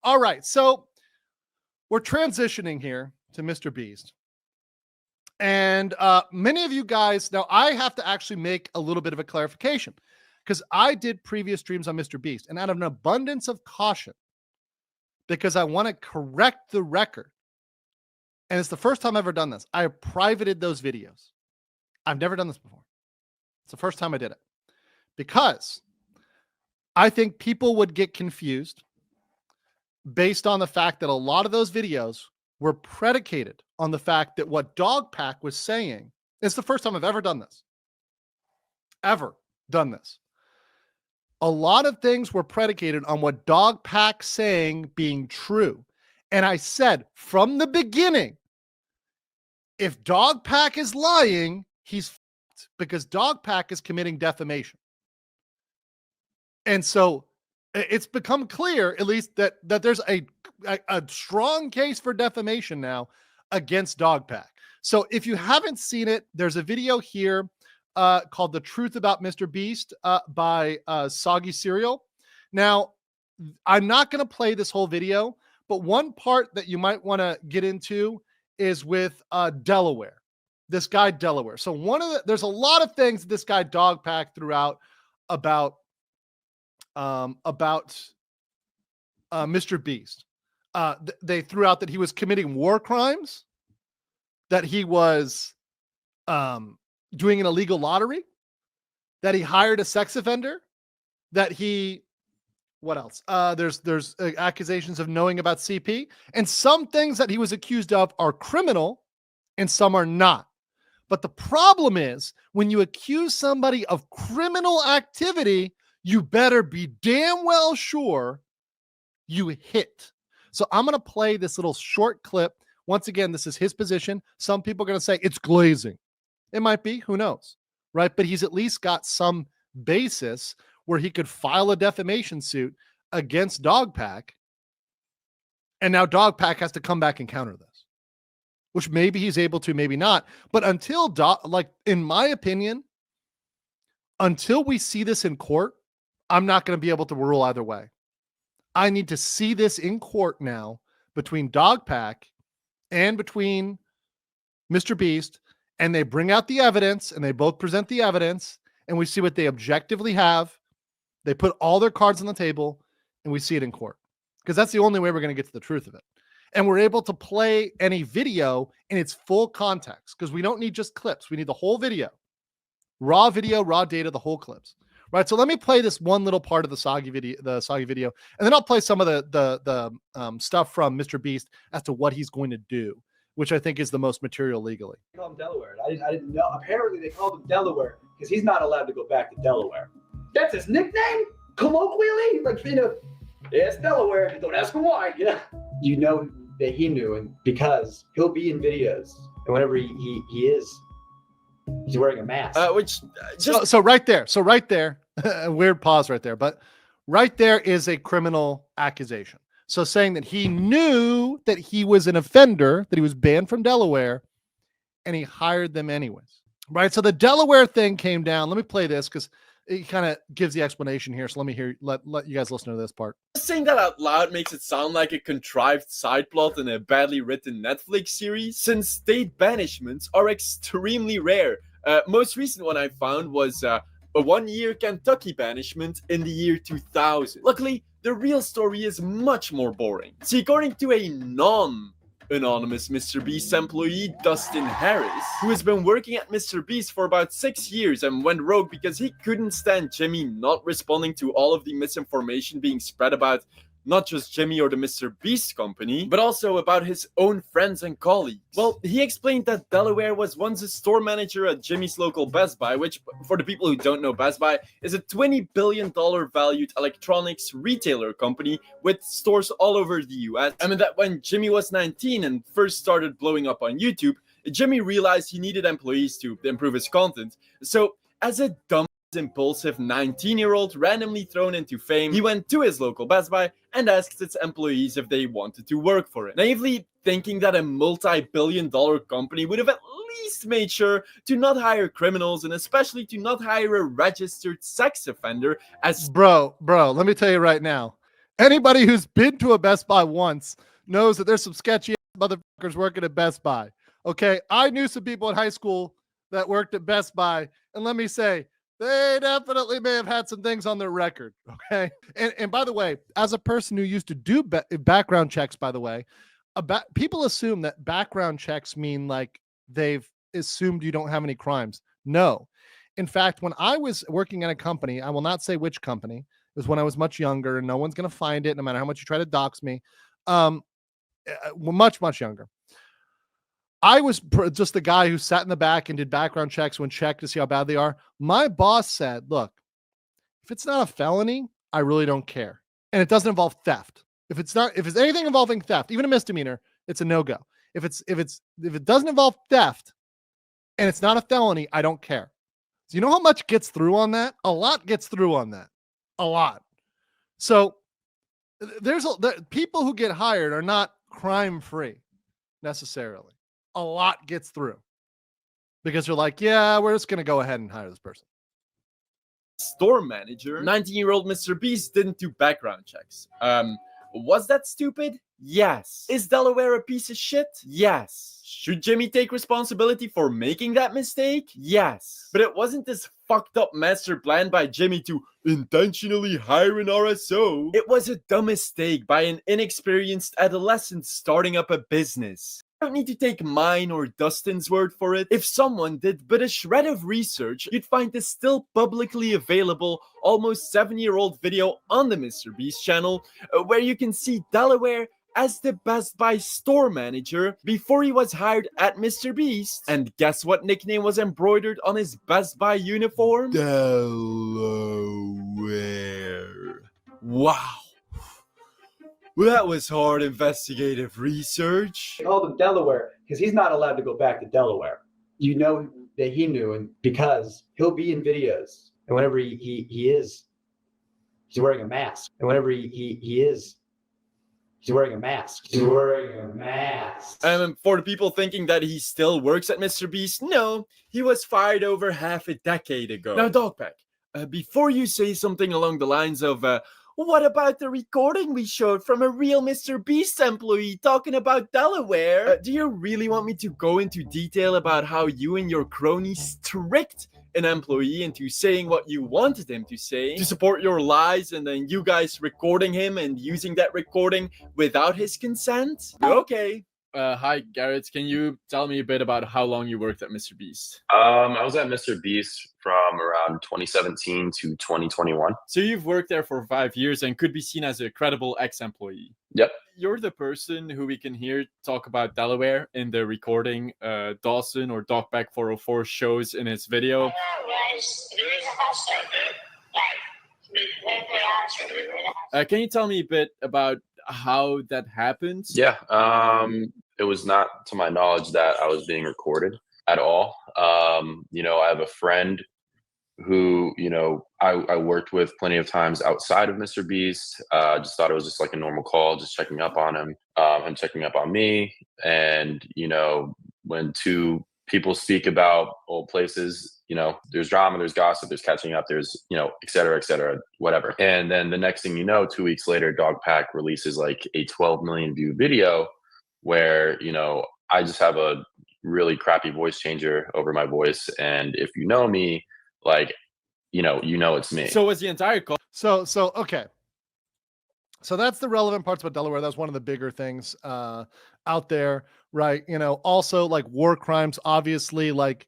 All right. So we're transitioning here to MrBeast. And many of you guys, now I have to actually make a little bit of a clarification because I did previous streams on MrBeast, and out of an abundance of caution, because I want to correct the record, and it's the first time I've ever done this, I privated those videos. I've never done this before. It's the first time I did it because I think people would get confused based on the fact that a lot of those videos were predicated on the fact that what DogPack was saying, it's the first time I've ever done this. Ever done this. A lot of things were predicated on what DogPack saying being true. And I said from the beginning, if DogPack is lying, he's f***ed because DogPack is committing defamation. And so it's become clear, at least, that there's a strong case for defamation now against DogPack. So if you haven't seen it, there's a video here called The Truth About MrBeast by Soggy Cereal. Now, I'm not going to play this whole video, but one part that you might want to get into is with Delaware. This guy Delaware. So there's a lot of things this guy DogPack threw out about MrBeast. They threw out that he was committing war crimes, that he was doing an illegal lottery, that he hired a sex offender, that he, what else? There's accusations of knowing about CP, and some things that he was accused of are criminal and some are not. But the problem is when you accuse somebody of criminal activity, you better be damn well sure you hit. So I'm going to play this little short clip. Once again, this is his position. Some people are going to say it's glazing. It might be, who knows, right? But he's at least got some basis where he could file a defamation suit against DogPack. And now DogPack has to come back and counter this, which maybe he's able to, maybe not. But until, in my opinion, until we see this in court, I'm not going to be able to rule either way. I need to see this in court now between DogPack and between MrBeast, and they bring out the evidence and they both present the evidence and we see what they objectively have. They put all their cards on the table and we see it in court because that's the only way we're going to get to the truth of it. And we're able to play any video in its full context because we don't need just clips. We need the whole video, raw data, the whole clips. Right, so let me play this one little part of the Soggy video, and then I'll play some of the stuff from MrBeast as to what he's going to do, which I think is the most material legally. They call him Delaware. I didn't know. Apparently, they called him Delaware because he's not allowed to go back to Delaware. That's his nickname, colloquially. Like, yeah, it's Delaware. Don't ask him why. Yeah, you know that he knew, and because he'll be in videos, and whenever he is. He's wearing a mask. So right there, a weird pause right there, but right there is a criminal accusation. So saying that he knew that he was an offender, that he was banned from Delaware, and he hired them anyways. Right. So the Delaware thing came down. Let me play this because it kind of gives the explanation here. So let me let you guys listen to this part. Saying that out loud makes it sound like a contrived side plot in a badly written Netflix series, since state banishments are extremely rare. Most recent one I found was a 1-year Kentucky banishment in the year 2000. Luckily, the real story is much more boring. See, according to a non-anonymous MrBeast employee, Dustin Harris, who has been working at MrBeast for about 6 years and went rogue because he couldn't stand Jimmy not responding to all of the misinformation being spread about not just Jimmy or the MrBeast company, but also about his own friends and colleagues. Well, he explained that Delaware was once a store manager at Jimmy's local Best Buy, which, for the people who don't know, Best Buy is a $20 billion valued electronics retailer company with stores all over the US. I mean that when Jimmy was 19 and first started blowing up on YouTube, Jimmy realized he needed employees to improve his content. So, as a dumb, impulsive 19-year-old randomly thrown into fame, he went to his local Best Buy and asked its employees if they wanted to work for it, naively thinking that a multi-billion-dollar company would have at least made sure to not hire criminals and especially to not hire a registered sex offender as... Bro, let me tell you right now, Anybody who's been to a Best Buy once knows that there's some sketchy motherfuckers working at Best Buy. Okay, I knew some people in high school that worked at Best Buy, and let me say, they definitely may have had some things on their record. Okay, and by the way, as a person who used to do background checks, by the way, people assume that background checks mean like they've assumed you don't have any crimes. No, in fact, when I was working at a company, I will not say which company. It was when I was much younger, and no one's going to find it, no matter how much you try to dox me. Much younger. I was just the guy who sat in the back and did background checks when checked to see how bad they are. My boss said, look, if it's not a felony, I really don't care. And it doesn't involve theft. If it's anything involving theft, even a misdemeanor, it's a no-go. If it doesn't involve theft and it's not a felony, I don't care. So you know how much gets through on that? A lot gets through on that. A lot. So people who get hired are not crime-free necessarily. A lot gets through because you're like, yeah, we're just going to go ahead and hire this person. Store manager, 19-year-old MrBeast didn't do background checks. Was that stupid? Yes. Is Delaware a piece of shit? Yes. Should Jimmy take responsibility for making that mistake? Yes. But it wasn't this fucked up master plan by Jimmy to intentionally hire an RSO. It was a dumb mistake by an inexperienced adolescent starting up a business. I don't need to take mine or Dustin's word for it. If someone did but a shred of research, you'd find this still publicly available, almost 7-year-old video on the MrBeast channel, where you can see Delaware as the Best Buy store manager before he was hired at MrBeast. And guess what nickname was embroidered on his Best Buy uniform? Delaware. Wow. Well, that was hard investigative research. They called him Delaware because he's not allowed to go back to Delaware. You know that he knew, and because he'll be in videos, and whenever he is, he's wearing a mask. And whenever he is, he's wearing a mask. He's wearing a mask. And for the people thinking that he still works at MrBeast, no, he was fired over half a decade ago. Now, DogPack, before you say something along the lines of, what about the recording we showed from a real MrBeast employee talking about Delaware? Do you really want me to go into detail about how you and your cronies tricked an employee into saying what you wanted him to say to support your lies, and then you guys recording him and using that recording without his consent? Okay. Hi, Garrett. Can you tell me a bit about how long you worked at MrBeast? I was at MrBeast from around 2017 to 2021. So you've worked there for 5 years and could be seen as a credible ex-employee. Yep. You're the person who we can hear talk about Delaware in the recording Dawson or DogPack404 shows in his video. Can you tell me a bit about how that happened? Yeah. It was not to my knowledge that I was being recorded at all. I have a friend who, I worked with plenty of times outside of MrBeast. Just thought it was just like a normal call, just checking up on him, him checking up on me. And, when two people speak about old places, there's drama, there's gossip, there's catching up, there's, et cetera, whatever. And then the next thing you know, 2 weeks later, DogPack releases like a 12 million view video where, I just have a really crappy voice changer over my voice. And if you know me, like, it's me. So was the entire call. So okay. So that's the relevant parts about Delaware. That's one of the bigger things out there, right? Also like war crimes, obviously, like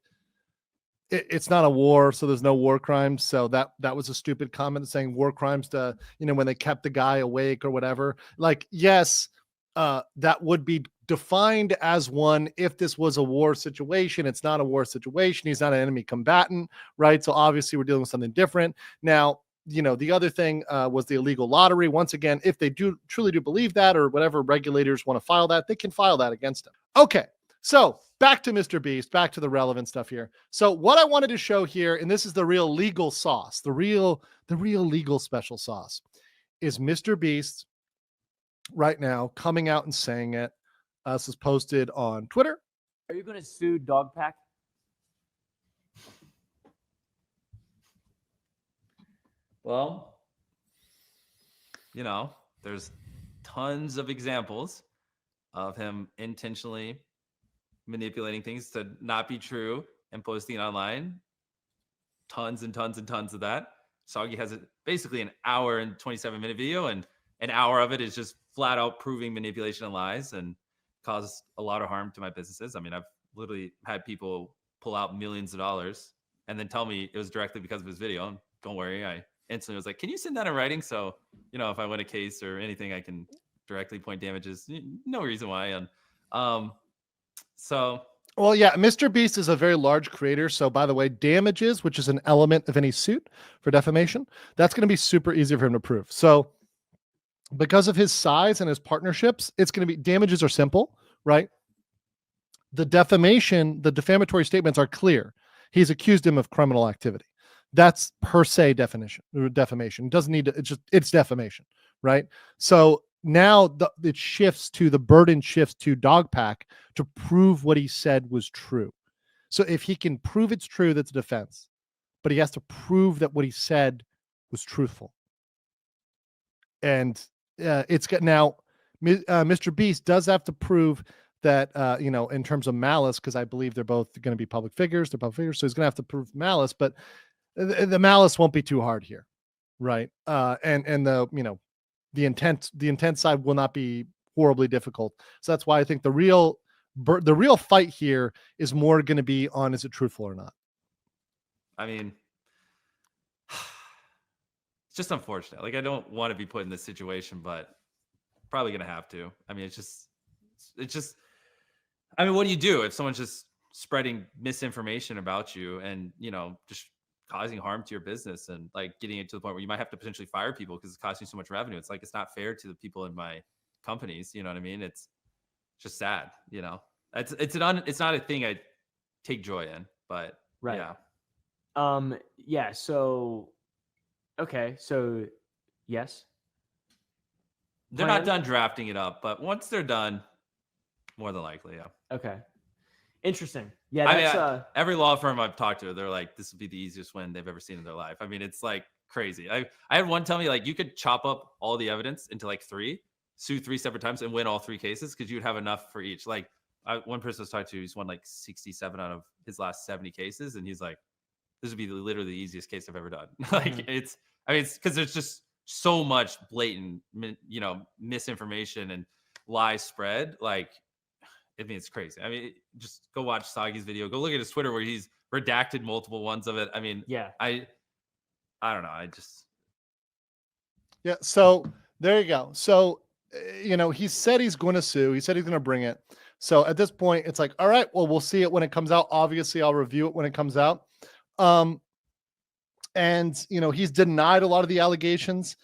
it's not a war, so there's no war crimes. So that was a stupid comment saying war crimes to, when they kept the guy awake or whatever. Like, yes, that would be defined as one if this was a war situation. It's not a war situation. He's not an enemy combatant, right? So obviously we're dealing with something different. Now, the other thing was the illegal lottery. Once again, if they truly do believe that, or whatever regulators want to file that, they can file that against him. Okay, so back to MrBeast, back to the relevant stuff here. So what I wanted to show here, and this is the real legal sauce, the real legal special sauce, is MrBeast right now coming out and saying it. This is posted on Twitter. Are you going to sue DogPack? Well, there's tons of examples of him intentionally manipulating things to not be true and posting it online. Tons and tons and tons of that. Soggy has basically an hour and 27-minute video, and an hour of it is just flat out proving manipulation and lies, and caused a lot of harm to my businesses. I mean, I've literally had people pull out millions of dollars and then tell me it was directly because of his video. And don't worry, I instantly was like, can you send that in writing? So, if I win a case or anything, I can directly point damages. No reason why. And so Well, yeah, MrBeast is a very large creator. So, by the way, damages, which is an element of any suit for defamation, that's going to be super easy for him to prove. So, because of his size and his partnerships, it's going to be damages are simple, right? The defamatory statements are clear. He's accused him of criminal activity. That's per se defamation. It doesn't need to, it's defamation, right? So now the burden shifts to DogPack to prove what he said was true. So if he can prove it's true, that's a defense, but he has to prove that what he said was truthful. And it's got now, MrBeast does have to prove that, in terms of malice, because I believe they're both going to be public figures. They're public figures, so he's going to have to prove malice, but the malice won't be too hard here, right? And the intent side will not be horribly difficult. So that's why I think the real fight here is more going to be on, is it truthful or not? I mean, it's just unfortunate. Like, I don't want to be put in this situation, but probably going to have to. I mean, it's just, I mean, what do you do if someone's just spreading misinformation about you and, just causing harm to your business and like getting it to the point where you might have to potentially fire people because it's costing so much revenue? It's like, it's not fair to the people in my companies. You know what I mean? It's just sad, it's not a thing I take joy in, but Right. yeah. Yeah. So, okay. So yes. They're Plan? not done drafting it up, but once they're done, more than likely, yeah. Okay. Interesting. Yeah, I that's mean, every law firm I've talked to, they're like, this would be the easiest win they've ever seen in their life. I mean, it's like crazy. I had one tell me like you could chop up all the evidence into like sue 3 separate times and win all 3 cases because you'd have enough for each. Like one person I was talking to, he's won like 67 out of his last 70 cases, and he's like, this would be literally the easiest case I've ever done. Like it's because there's just so much blatant, misinformation and lies spread. Like, I mean, it's crazy. I mean, just go watch Soggy's video. Go look at his Twitter where he's redacted multiple ones of it. I mean, yeah. I don't know. Yeah. So there you go. So, he said he's going to sue. He said he's going to bring it. So at this point, it's like, all right, well, we'll see it when it comes out. Obviously, I'll review it when it comes out. And, he's denied a lot of the allegations.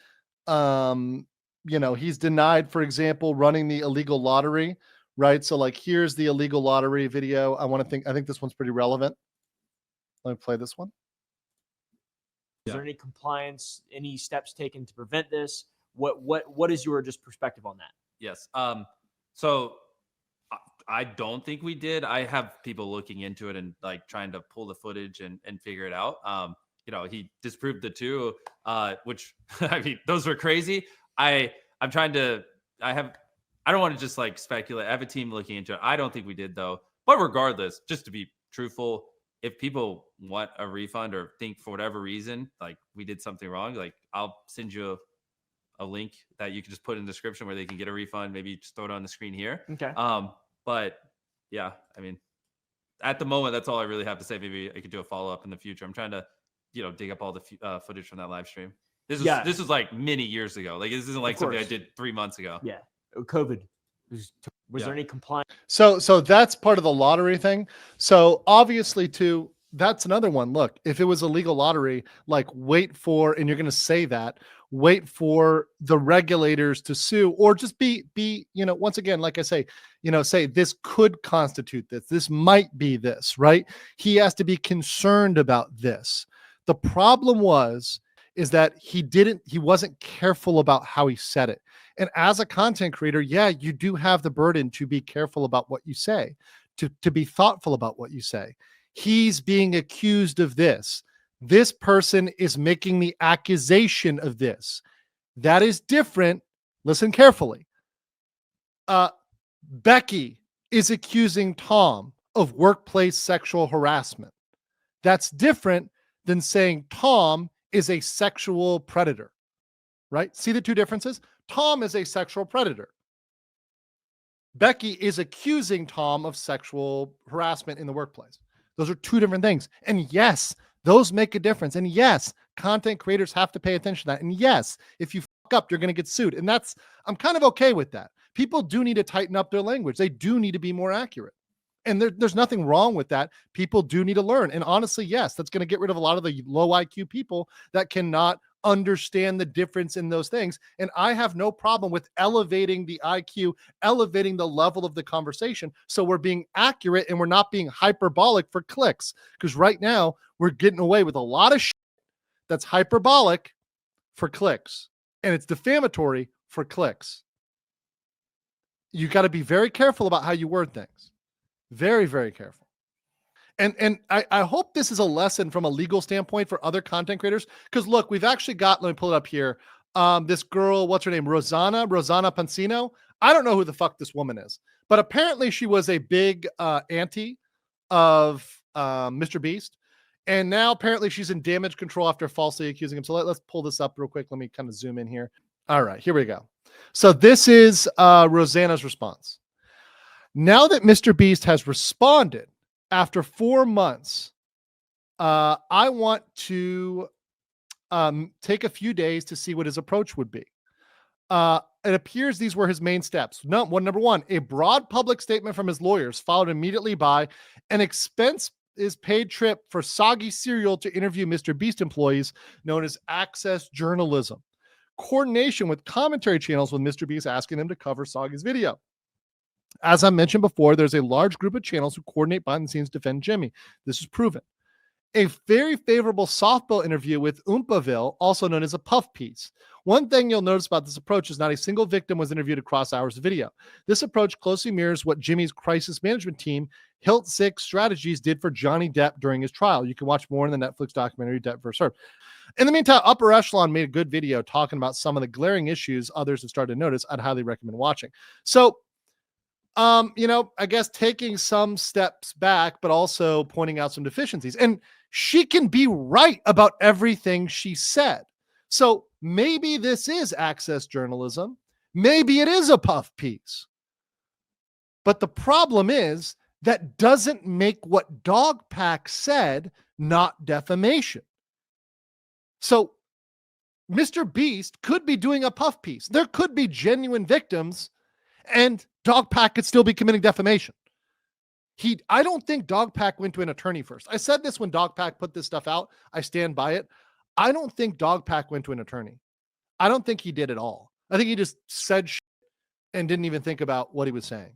He's denied, for example, running the illegal lottery, right? So like, here's the illegal lottery video. I think this one's pretty relevant. Let me play this one. Is there any compliance, any steps taken to prevent this? What is your just perspective on that? Yes. So I don't think we did. I have people looking into it and like trying to pull the footage and figure it out. He disproved the 2, which I mean, those were crazy. I don't want to just like speculate. I have a team looking into it. I don't think we did though. But regardless, just to be truthful, if people want a refund or think for whatever reason, like we did something wrong, like I'll send you a link that you can just put in the description where they can get a refund. Maybe just throw it on the screen here. Okay. But yeah, I mean, at the moment, that's all I really have to say. Maybe I could do a follow-up in the future. I'm trying to, dig up all the footage from that live stream. This was like many years ago. Like this isn't like something I did 3 months ago. Yeah. COVID. Was there any compliance? So that's part of the lottery thing. So obviously too, that's another one. Look, if it was a legal lottery, like wait for, and you're going to wait for the regulators to sue, or just be, once again, like I say, say this could constitute this. This might be this, right? He has to be concerned about this. The problem is that he wasn't careful about how he said it. And as a content creator, yeah, you do have the burden to be careful about what you say, to be thoughtful about what you say. He's being accused of this. This person is making the accusation of this. That is different Listen carefully. Becky is accusing Tom of workplace sexual harassment. That's different than saying Tom is a sexual predator, right? See the two differences? Tom is a sexual predator. Becky is accusing Tom of sexual harassment in the workplace. Those are two different things. And yes, those make a difference. And yes, content creators have to pay attention to that. And yes, if you fuck up, you're going to get sued. And I'm kind of okay with that. People do need to tighten up their language. They do need to be more accurate. And there's nothing wrong with that. People do need to learn. And honestly, yes, that's going to get rid of a lot of the low IQ people that cannot understand the difference in those things. And I have no problem with elevating the IQ, elevating the level of the conversation. So we're being accurate and we're not being hyperbolic for clicks. Because right now we're getting away with a lot of shit that's hyperbolic for clicks. And it's defamatory for clicks. You got to be very careful about how you word things. Very, very careful. And I hope this is a lesson from a legal standpoint for other content creators. Because look, we've actually got, let me pull it up here. This girl, what's her name? Rosanna Pansino. I don't know who the fuck this woman is, but apparently she was a big auntie of MrBeast. And now apparently she's in damage control after falsely accusing him. So let's pull this up real quick. Let me kind of zoom in here. All right, here we go. So this is Rosanna's response. Now that MrBeast has responded after 4 months, I want to take a few days to see what his approach would be. It appears these were his main steps. Number one, a broad public statement from his lawyers, followed immediately by an expense is paid trip for Soggy Cereal to interview MrBeast employees known as Access Journalism. Coordination with commentary channels with MrBeast asking them to cover Soggy's video. As I mentioned before, there's a large group of channels who coordinate behind the scenes to defend Jimmy. This is proven. A very favorable softball interview with Oompaville, also known as a puff piece. One thing you'll notice about this approach is not a single victim was interviewed across hours of video. This approach closely mirrors what Jimmy's crisis management team, Hilt 6 Strategies, did for Johnny Depp during his trial. You can watch more in the Netflix documentary Depp vs. Heard. In the meantime, Upper Echelon made a good video talking about some of the glaring issues others have started to notice. I'd highly recommend watching. So, I guess taking some steps back, but also pointing out some deficiencies. And she can be right about everything she said. So maybe this is access journalism. Maybe it is a puff piece. But the problem is that doesn't make what DogPack said not defamation. So MrBeast could be doing a puff piece. There could be genuine victims and DogPack could still be committing defamation. I don't think DogPack went to an attorney first. I said this when DogPack put this stuff out. I stand by it. I don't think DogPack went to an attorney. I don't think he did at all. I think he just said shit and didn't even think about what he was saying.